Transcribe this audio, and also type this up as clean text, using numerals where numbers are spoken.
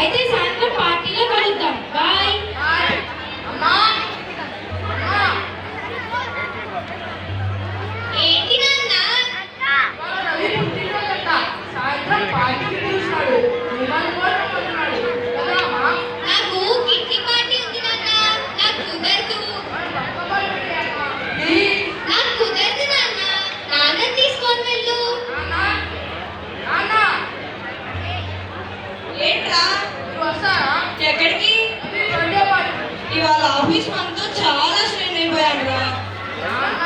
అయితే సాయంత్రం పార్టీలో కలుద్దాం. బాయ్. అమ్మా ఏంటి నాన్న? రవి పుట్టినరోజంట. సాయంత్రం పార్టీకి పిలుస్తాడు. మిమ్మల్ని కూడా రమ్మంటున్నాడు కదా అమ్మా? నాకు కిట్టి పార్టీ ఉంది నాన్న. నాకు కుదరదు. నాకు కుదరదు నాన్న. నాన్న తీసుకొని వెళ్ళు. ఏంట్రా వస్తారా? ఎక్కడికి? Birthday party. ఇవాళ ఆఫీస్ మనతో చాలా స్ట్రెయిన్ అయిపోయాను రా. నాన్న